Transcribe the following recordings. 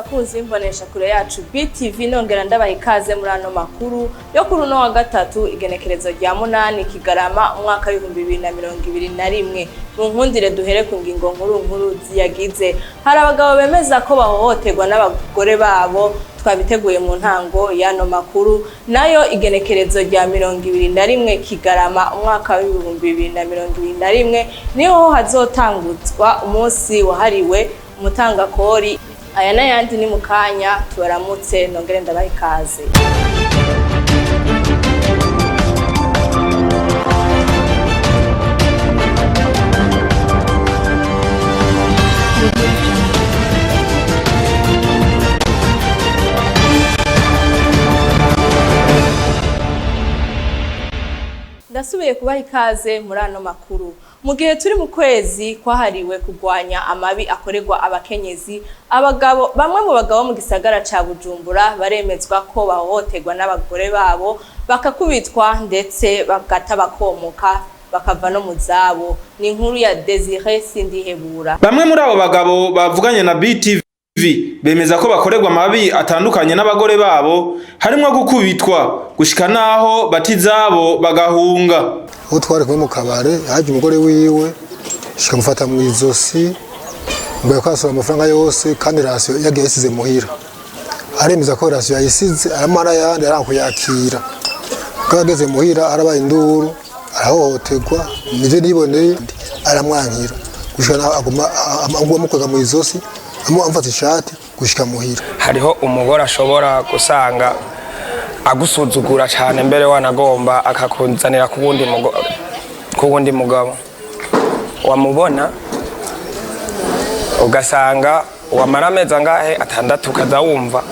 bakunzi imbonesha kure yacu BTV nongera ndabaha ikaze muri ano makuru yo kuri uno wa gatatu igenekerezo rya 8 Kigarama umwaka wa 2021 mu nkundire duhere ku ngingo nkuru ziyagize. Hari abagabo bemeza ko bahohoterwa n'abagore babo twabiteguye mu ntango y'ano makuru, nayo igenekerezo rya 2021 Kigarama umwaka wa 2021 niho hazotanguzwa umunsi wahariwe umutangakori. Aya n'ayandi ni mukanya tubaramutse nongere ndabaha ikaze. Ndasubiye kubaha ikaze muri ano makuru. Mu gihe turi mu kwezi kwahariwe kugwanya amabi akorerwa abakenyezi, bamwe mu bagabo mu gisagara ca Bujumbura baremezwa ko bahohoterwa n'abagore babo, bakakubitwa ndetse bagatabakomoka bakava no mu zabo. Ni inkuru ya Desire Sindihebura. Bamwe muri abo bagabo bavuganye na BTV bemeza ko bakorerwa amabi atandukanye n'abagore babo, harimo gukubitwa gushika naho batizabo bagahunga. Uwo twari kumwe mu kabare haje umugore wiwe shikamufata mu izosi ngo yakasaba amafaranga yose kandi rasiyo yagiye yasize muhira. Aremeza ko rasiyo yayisize aramara yandi arankuyakira. Kageze muhira arabaye induru arahohoterwa nije niboneye aramwankira gushika aguma mukoga mu izosi amufata ishati gushika muhira. Hariho umugore ashobora gusanga agusuzugura cyane mbere wanagomba akakunzanira kubundi mugabo wamubona ugasanga wamara amezi angahe atandatu kaza wumva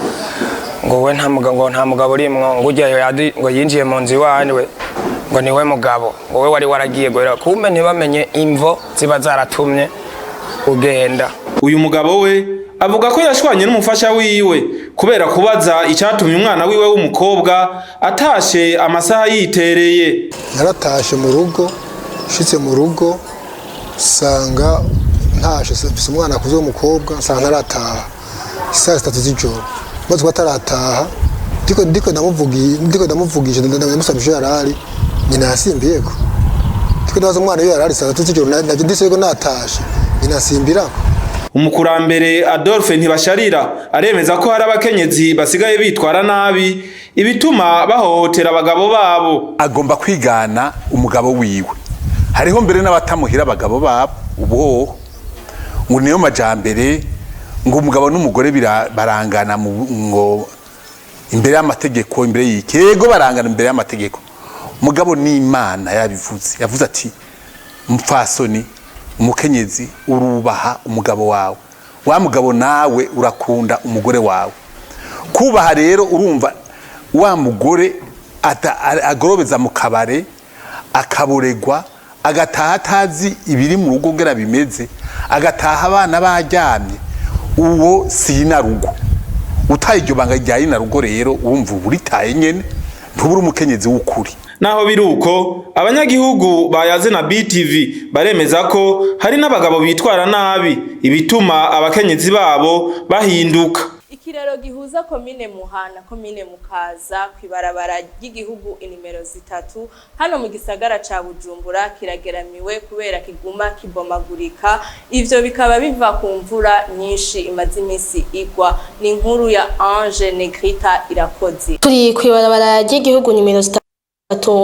ngo we nta mugabo urimwo ngo ujyayo ngo yinjiye mu nzu iwawe ngo niwe mugabo wowe wari waragiye guhera kumbe ntibamenye imvo ziba zaratumye ugenda. Uyu mugabo we avuga ko yashwanye n'umufasha wiwe kubera kubaza icyatumye umwana wiwe w'umukobwa atashe amasaha yitereye. Naratashe mu rugo, shitse mu rugo sanga ntashe mfise umwana kuzo w'umukobwa sanga narataha saa 3 z'ijoro. Maze batarataha ndiko ndamuvugije ndamusabije yarari nyina yasimbiyeko. Ndiko ndaza umwana wiwe yarari saa 3 z'ijoro navyo ndisego natashe nyina yasimbirako. Umukurambere Adolphe Ntibasharira aremeza ko hari abakenyezi basigaye bitwara nabi ibituma bahohotera abagabo babo. Agomba kwigana umugabo wiwe. Hariho mbere n'abatamuhira abagabo babo ubuho ngo niyo majambere ngo umugabo n'umugore barangana ngo imbere y'amategeko, imbere y'ikego barangana imbere y'amategeko. Umugabo ni Imana yabivuze, yavuze ati mfasoni umukenyezi urubaha umugabo wawe, wa mugabo nawe urakunda umugore wawe. Kubaha rero urumva wa mugore agorobeza mu kabare akaboregwa agataha atazi ibiri mu rugo ngera bimeze, agataha abana baryamye, uwo sina rugo. Utaye iryo banga ryaye na rugo rero urumva uritaye nyene ntubura umukenyezi w'ukuri. Naho biruko abanyagihugu bayaze na BTV baremeza ko hari n'abagabo bitwara nabi ibituma abakenyezi babo bahinduka. Ikiraro gihuza komine Muha na komine Mukaza kwibarabara ry'igihugu inimero 3 hano mu gisagara ca Bujumbura kirageramiwe kubera kiguma kibomagurika. Ivyo bikaba biva ku mvura nyinshi imaze imisi igwa. Ni inkuru ya Ange Negrita Irakoze. Turi kwibarabara ry'igihugu nimero 3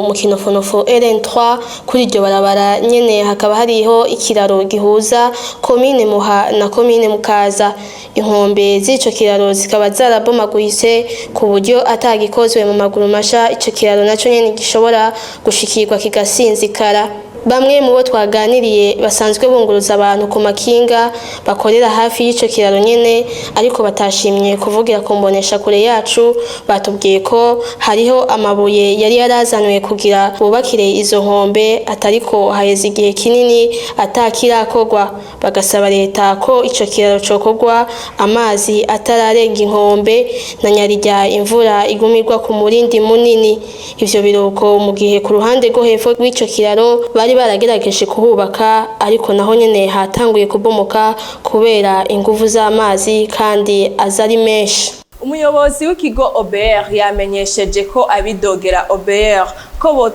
mu kinofonofo RN3 kuri iryo barabara nyene hakaba hariho ikiraro gihuza komine Muha na komine Mukaza. Inkombe z'ico kiraro zikaba zarabomaguritse ku buryo atagikozwe mu maguru masha ico kiraro naco nyene gishobora gushikirwa kigasinzikara. Bamwe mu bo twaganiriye basanzwe bunguruza abantu ku makinga bakorera hafi y'ico kiraro nyene ariko batashimye kuvugira ku mbonesha kure yacu. Batubwiye ko hariho amabuye yari yarazanwe kugira bubakire izo nkombe atariko haheze igihe kinini atakirakorwa. Bagasaba leta ko ico kiraro cokorwa amazi atararenga inkombe na nyarirya imvura igumirwa ku murindi munini. Ivyo biruko mu gihe ku ruhande rwo hepfo rw'ico kiraro bari bari baragerageje kuhubaka ariko naho nyene hatanguye kubomoka kubera inguvu z'amazi kandi azari menshi. Umuyobozi w'ikigo OBR yamenyesheje ko abidogera OBR ko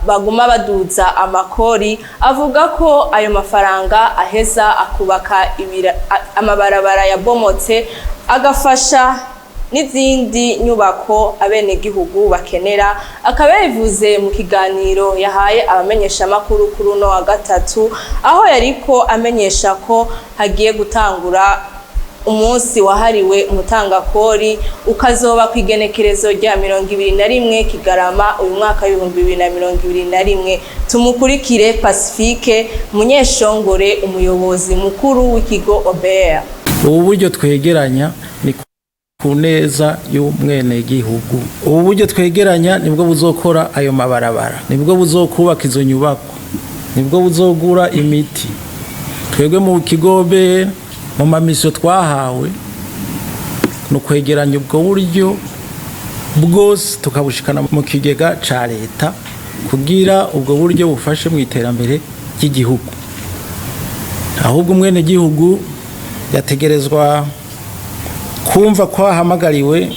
baguma baduza amakori, avuga ko ayo mafaranga aheza akubaka amabarabara yabomotse agafasha n'izindi nyubako abenegihugu bakenera. Akaba yabivuze mu kiganiro yahaye abamenyesha makuru kuri uno wa gatatu, aho yariko amenyesha ko hagiye gutangura umunsi wahariwe umutangakori ukazoba ku igenekerezo rya 21 Kigarama uyu mwaka w'2021. Tumukurikire Pacifique Munyeshongore, umuyobozi mukuru w'ikigo OBR. Ubu buryo twegeranya ni ku neza y'umwene gihugu. Ubu buryo twegeranya nibwo buzokora ayo mabarabara, nibwo buzokubaka izo nyubako, nibwo buzogura imiti. Twebwe mu kigo OBR mu mamisyo twahawe no kwegeranya ubwo buryo bwose tukabushikana mu kigega ca leta kugira ubwo buryo bufashe mu iterambere ry'igihugu. Ahubwo umwene gihugu yategerezwa kumva ko ahamagariwe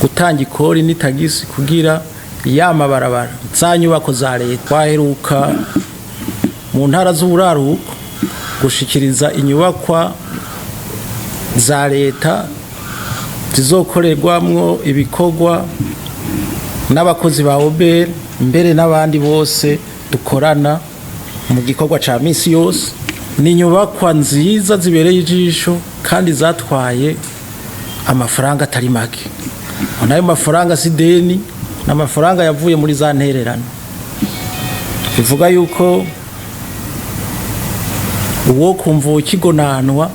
gutanga ikori n'itagisi kugira yamabarabara za nyubako za leta. Twaheruka mu ntara z'uburaruko gushikiriza inyubakwa za leta zizokorerwamwo ibikorwa n'abakozi ba OBR mbere n'abandi bose dukorana mu gikorwa ca misi yose. Ni inyubakwa nziza zibereye ijisho kandi zatwaye amafaranga atari make. Nayo mafaranga sideni n'amafaranga yavuye muri za ntererano. Bivuga yuko uwo kumva ukigonanwa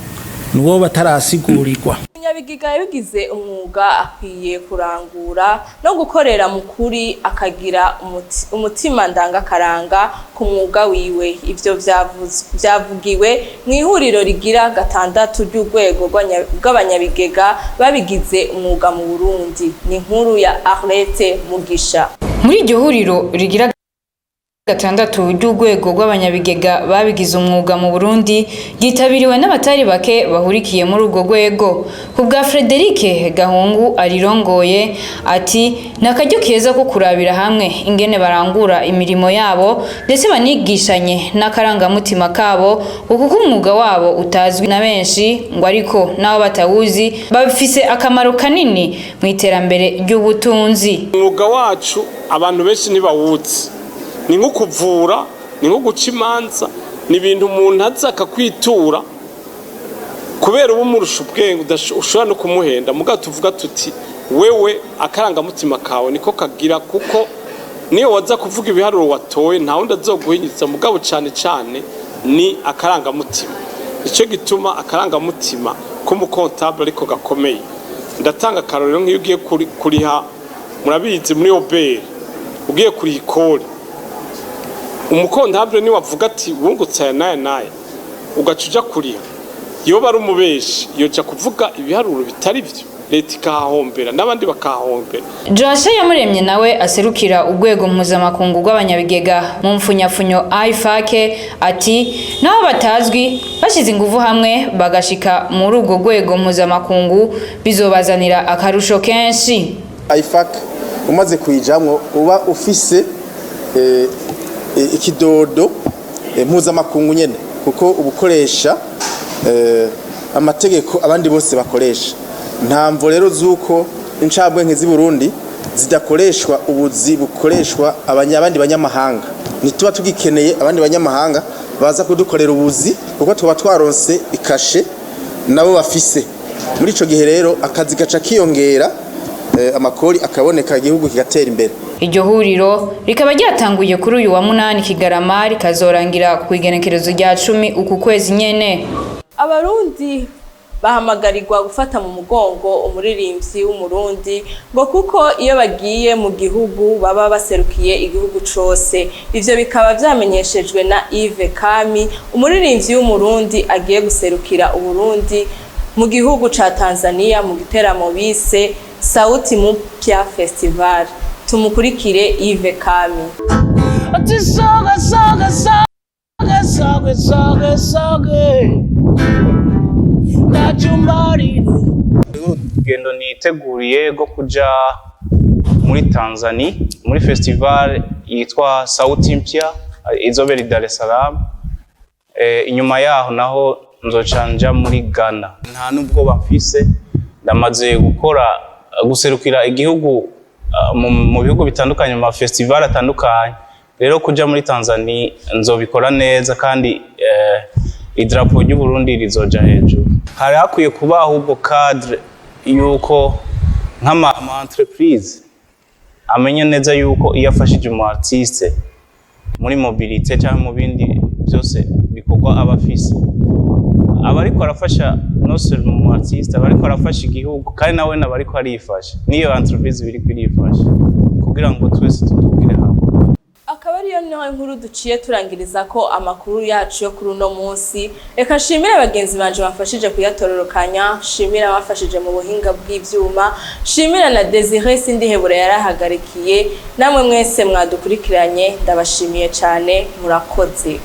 nuwo batarasigurirwa. Umunyabigiga yabigize umwuga akwiye kurangura no gukorera mu kuri, akagira umutima ndangakaranga ku mwuga wiwe. Ivyo vyavugiwe mu ihuriro rigira 6 ry'urwego rw'abanyabigega babigize umwuga mu Burundi. Ni inkuru ya Arlette Mugisha. Muri iryo huriro rigira 6 ry'urwego rw'abanyabigega babigize umwuga mu Burundi gitabiriwe n'abatari bake bahurikiye muri urwo rwego. Kubwa Frederic Gahungu arirongoye ati nakaryo keza ko kurabira hamwe ingene barangura imirimo yabo ndetse banigishanye n'akarangamutima kabo, kuko umwuga wabo utazwi na benshi ngo ariko naho batawuzi bafise akamaro kanini mu iterambere ry'ubutunzi. Umwuga wacu abantu benshi ntibawuzi, ni nko kuvura, ni nko guca imanza, ni ibintu umuntu aza akakwitura kubera ubu murusha ubwenge ushobora no kumuhenda. Mugabo tuvuga tuti wewe akarangamutima kawe niko kagira, kuko niyo waza kuvuga ibiharuro watoye nta wundi azoguhinyitsa. Mugabo cyane ni akarangamutima. Icyo gituma akarangamutima k'umukontable ariko gakomeye. Ndatanga akarorero nk'iyo ugiye kuriha, murabizi muri OBR ugiye kuriha ikori, umukontable ni wavuga ati wungutse aya naye ugacuja kuriha, iyo bari umubeshi yoja kuvuga ibiharuro bitari byo, leta ikahahombera n'abandi bakahahombera. Joashe Yamuremye nawe aserukira urwego mpuzamakungu rw'abanyabigega mu mfunyafunyo IFAC ati naho batazwi bashize ingufu hamwe bagashika muri urwo rwego mpuzamakungu bizobazanira akarusho kenshi. IFAC umaze kuyijamwo uba ufise ikidodo mpuzamakungu nyene, kuko ubukoresha amategeko abandi bose bakoresha. Ntamvo rero zuko incabwenge z'i Burundi zidakoreshwa ubuzi bukoreshwa abandi banyamahanga. Nituba tugikeneye abandi banyamahanga baza kudukorera ubuzi, kuko tuba twaronse ikashe nabo bafise. Muri ico gihe rero akazi gaca kiyongera, amakori akaboneka, igihugu kigatera imbere. Iryo huriro rikaba ryatanguye kuri uyu wa 8 Kigarama rikazorangira ku igenekerezo rya 10 uku kwezi nyene. Abarundi bahamagarirwa gufata mu mugongo umuririmbyi w'umurundi ngo kuko iyo bagiye mu gihugu baba baserukiye igihugu cose. Ivyo bikaba vyamenyeshejwe na Yves Kami, umuririmbyi w'umurundi agiye guserukira Uburundi mu gihugu ca Tanzania mu giteramo bise Sauti Mpya Festival. Tumukurikire Yves Kami. ati soge soge soge soge soge soge najumbari urugendo niteguriye rwo kuja muri Tanzania muri festival yitwa Sauti Mpya izobera Dar es Salaam. Inyuma yaho naho nzocanja muri Ghana. Nta nubwo bafise ndamaze guserukira igihugu mu bihugu bitandukanye mu festival atandukanye. Rero kuja muri Tanzania nzobikora neza kandi idrapo ry'u Burundi rizoja hejuru. Hari hakwiye kuba ahubwo cadre yuko nk'ama entreprise amenye neza yuko iyo afashije umu artiste muri mobilité cyangwa mu bindi byose bikorwa abafise abariko arafasha no seulement umu artiste abariko arafasha igihugu kandi nawe nabariko arifasha niyo entreprise biri kwirifasha kugira ngo twese tudugire hamwe. Akaba ariyo niho inkuru duciye turangiriza ko amakuru yacu yo kuri uno munsi. Reka nshimire abagenzi banje bafashije kuyatororokanya, nshimire abafashije mu buhinga bw'ivyuma, nshimire na Desire Sindihebura yarahagarikiye. Namwe mwese mwadukurikiranye ndabashimiye cyane, murakoze.